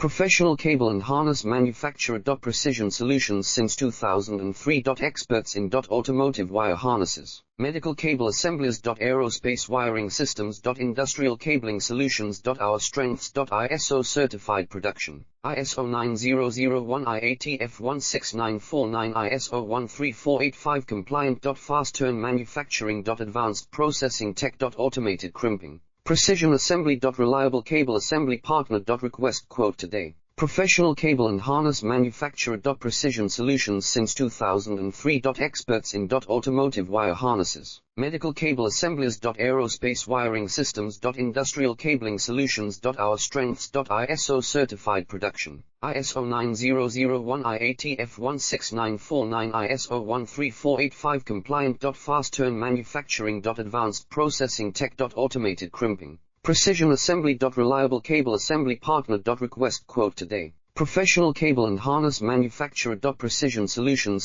Professional cable and harness manufacturer. Precision solutions since 2003. Experts in automotive wire harnesses, medical cable assemblies. Aerospace wiring systems. Industrial cabling solutions. Our strengths. ISO certified production, ISO9001 IATF16949 ISO13485 compliant. Fast turn manufacturing. Advanced processing tech. Automated crimping, precision assembly. Reliable cable assembly partner. Request quote today. Professional cable and harness manufacturer. Precision solutions since 2003. Experts in automotive wire harnesses, medical cable assemblies. Aerospace wiring systems. Industrial cabling solutions. Our strengths. ISO certified production, ISO9001 IATF16949 ISO13485 compliant. Fast turn manufacturing. Advanced processing tech. Automated crimping, precision assembly. Reliable cable assembly partner. Request quote today. Professional cable and harness manufacturer. Precision solutions